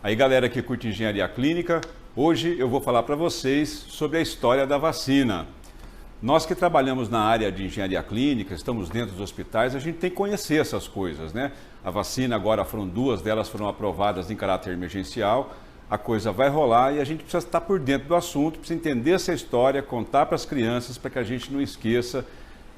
Aí galera que curte engenharia clínica, hoje eu vou falar para vocês sobre a história da vacina. Nós que trabalhamos na área de engenharia clínica, estamos dentro dos hospitais, a gente tem que conhecer essas coisas, né? A vacina agora duas delas foram aprovadas em caráter emergencial, a coisa vai rolar e a gente precisa estar por dentro do assunto, precisa entender essa história, contar para as crianças para que a gente não esqueça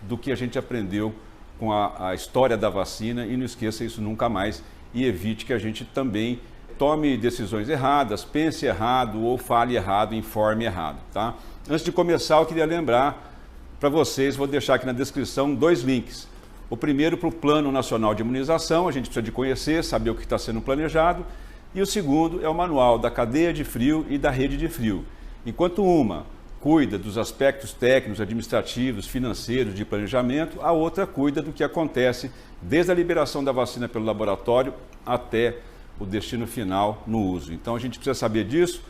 do que a gente aprendeu com a história da vacina e não esqueça isso nunca mais e evite que a gente também tome decisões erradas, pense errado ou fale errado, informe errado, tá? Antes de começar, eu queria lembrar para vocês, vou deixar aqui na descrição 2 links. O primeiro para o Plano Nacional de Imunização, a gente precisa de conhecer, saber o que está sendo planejado. E o segundo é o manual da cadeia de frio e da rede de frio. Enquanto uma cuida dos aspectos técnicos, administrativos, financeiros, de planejamento, a outra cuida do que acontece desde a liberação da vacina pelo laboratório até o destino final no uso. Então a gente precisa saber disso,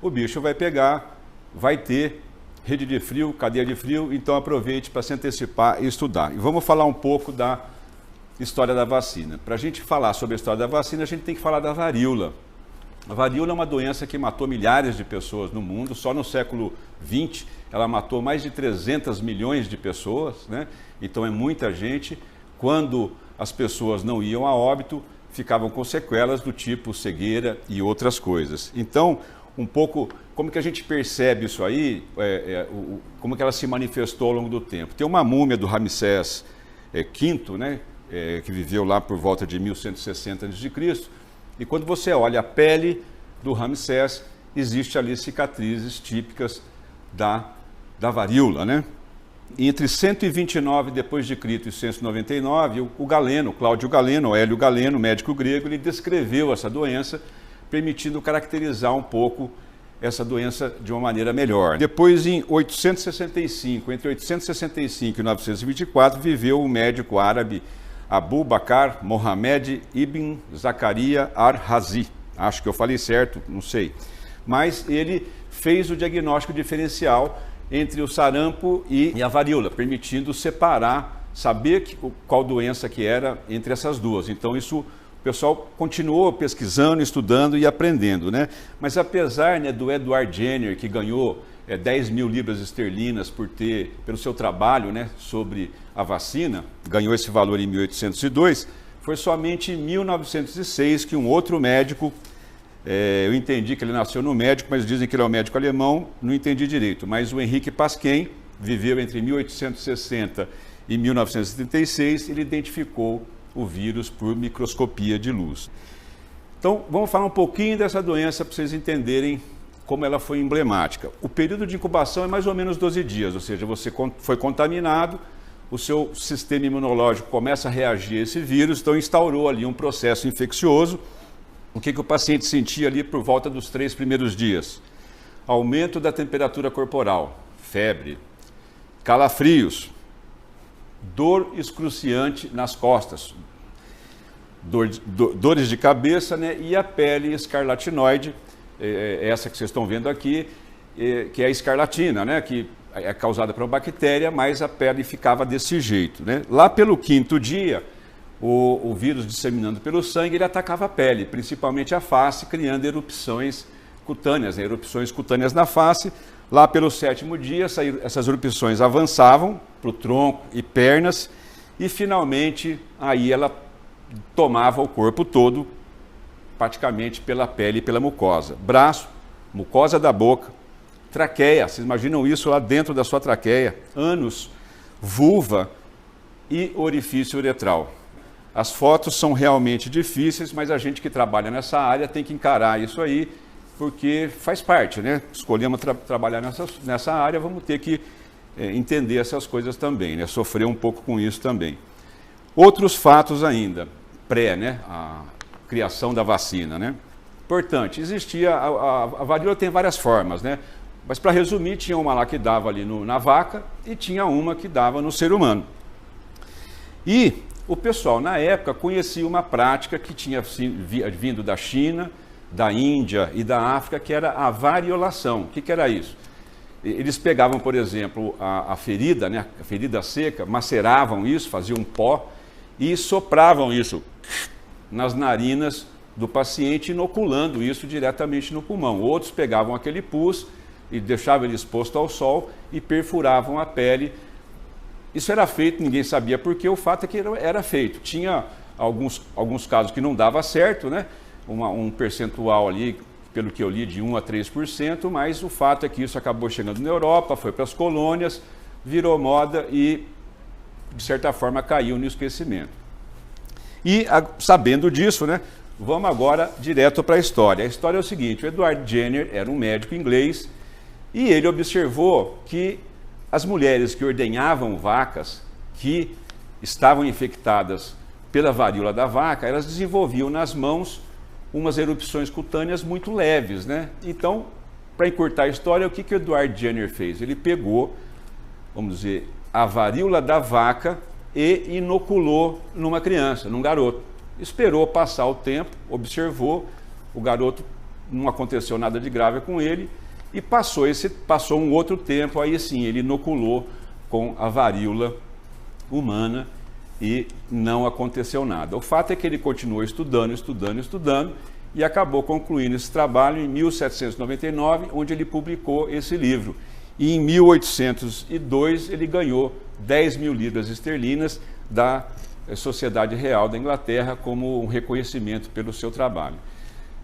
o bicho vai pegar, vai ter rede de frio, cadeia de frio, então aproveite para se antecipar e estudar. E vamos falar um pouco da história da vacina. Para a gente falar sobre a história da vacina, a gente tem que falar da varíola. A varíola é uma doença que matou milhares de pessoas no mundo, só no século XX ela matou mais de 300 milhões de pessoas, né? Então é muita gente. Quando as pessoas não iam a óbito, ficavam com sequelas do tipo cegueira e outras coisas. Então, um pouco como que a gente percebe isso aí, como que ela se manifestou ao longo do tempo. Tem uma múmia do Ramsés V, né, que viveu lá por volta de 1160 a.C., e quando você olha a pele do Ramsés, existe ali cicatrizes típicas da varíola, né? E entre 129 depois de Cristo e 199, o Galeno, Cláudio Galeno, Hélio Galeno, médico grego, ele descreveu essa doença, permitindo caracterizar um pouco essa doença de uma maneira melhor. Depois, em 865, entre 865 e 924, viveu o médico árabe Abu Bakr Mohammed ibn Zakaria ar-Razi. Acho que eu falei certo, não sei. Mas ele fez o diagnóstico diferencial entre o sarampo e a varíola, permitindo separar, saber qual doença que era entre essas duas. Então, isso o pessoal continuou pesquisando, estudando e aprendendo, né? Mas apesar, né, do Edward Jenner, que ganhou 10 mil libras esterlinas pelo seu trabalho, né, sobre a vacina, ganhou esse valor em 1802, foi somente em 1906 que um outro médico, eu entendi que ele nasceu no México, mas dizem que ele é um médico alemão, não entendi direito, mas o Henrique Pasquin viveu entre 1860 e 1976, ele identificou o vírus por microscopia de luz. Então, vamos falar um pouquinho dessa doença para vocês entenderem como ela foi emblemática. O período de incubação é mais ou menos 12 dias, ou seja, você foi contaminado, o seu sistema imunológico começa a reagir a esse vírus, então instaurou ali um processo infeccioso. O que o paciente sentia ali por volta dos 3 primeiros dias? Aumento da temperatura corporal, febre, calafrios, dor excruciante nas costas, dores de cabeça, né? E a pele escarlatinoide, essa que vocês estão vendo aqui, que é a escarlatina, né? Que é causada por uma bactéria, mas a pele ficava desse jeito, né? Lá pelo 5º dia, o vírus disseminando pelo sangue, ele atacava a pele, principalmente a face, criando erupções cutâneas, né? Erupções cutâneas na face. Lá pelo 7º dia, essas erupções avançavam para o tronco e pernas e, finalmente, aí ela tomava o corpo todo, praticamente pela pele e pela mucosa. Braço, mucosa da boca, traqueia, vocês imaginam isso lá dentro da sua traqueia, ânus, vulva e orifício uretral. As fotos são realmente difíceis, mas a gente que trabalha nessa área tem que encarar isso aí, porque faz parte, né? Escolhemos trabalhar nessa área, vamos ter que entender essas coisas também, né? Sofrer um pouco com isso também. Outros fatos ainda, né? A criação da vacina, né? Importante, existia, a varíola tem várias formas, né? Mas para resumir, tinha uma lá que dava ali na vaca e tinha uma que dava no ser humano. E o pessoal, na época, conhecia uma prática que tinha vindo da China, da Índia e da África, que era a variolação. O que era isso? Eles pegavam, por exemplo, a ferida, né, a ferida seca, maceravam isso, faziam um pó e sopravam isso nas narinas do paciente, inoculando isso diretamente no pulmão. Outros pegavam aquele pus e deixavam ele exposto ao sol e perfuravam a pele. Isso era feito, ninguém sabia por quê, o fato é que era feito. Tinha alguns casos que não dava certo, né? Um percentual ali, pelo que eu li, de 1 a 3%, mas o fato é que isso acabou chegando na Europa, foi para as colônias, virou moda e, de certa forma, caiu no esquecimento. E, sabendo disso, né, vamos agora direto para a história. A história é o seguinte: o Edward Jenner era um médico inglês e ele observou que as mulheres que ordenhavam vacas que estavam infectadas pela varíola da vaca, elas desenvolviam nas mãos umas erupções cutâneas muito leves, né? Então, para encurtar a história, o que o Edward Jenner fez? Ele pegou, vamos dizer, a varíola da vaca e inoculou numa criança, num garoto. Esperou passar o tempo, observou, o garoto, não aconteceu nada de grave com ele, e passou um outro tempo, aí sim, ele inoculou com a varíola humana e não aconteceu nada. O fato é que ele continuou estudando e acabou concluindo esse trabalho em 1799, onde ele publicou esse livro. E em 1802 ele ganhou 10 mil libras esterlinas da Sociedade Real da Inglaterra como um reconhecimento pelo seu trabalho.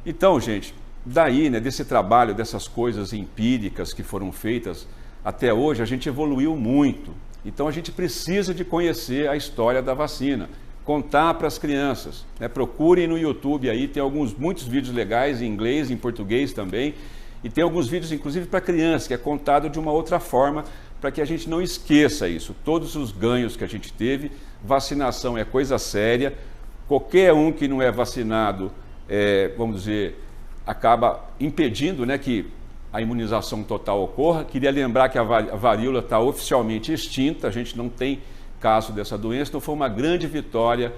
Então, gente, daí, né, desse trabalho, dessas coisas empíricas que foram feitas, até hoje a gente evoluiu muito. Então a gente precisa de conhecer a história da vacina, contar para as crianças, né? Procurem no YouTube aí, tem muitos vídeos legais em inglês, em português também, e tem alguns vídeos inclusive para crianças, que é contado de uma outra forma, para que a gente não esqueça isso, todos os ganhos que a gente teve. Vacinação é coisa séria, qualquer um que não é vacinado, vamos dizer, acaba impedindo, né, que a imunização total ocorra. Queria lembrar que a varíola está oficialmente extinta, a gente não tem caso dessa doença, então foi uma grande vitória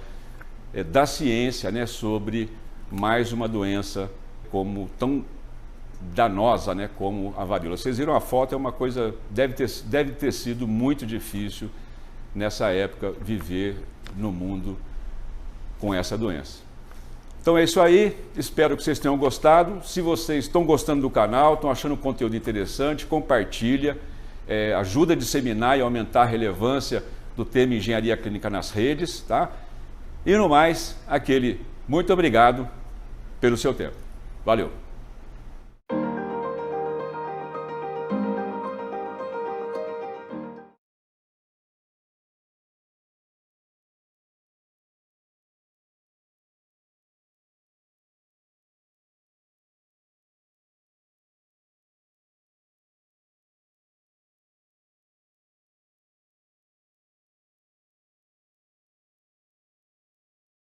da ciência, né, sobre mais uma doença tão danosa, né, como a varíola. Vocês viram a foto, é uma coisa, deve ter sido muito difícil nessa época viver no mundo com essa doença. Então é isso aí, espero que vocês tenham gostado. Se vocês estão gostando do canal, estão achando o conteúdo interessante, compartilha, ajuda a disseminar e aumentar a relevância do tema Engenharia Clínica nas redes, tá? E no mais, muito obrigado pelo seu tempo. Valeu!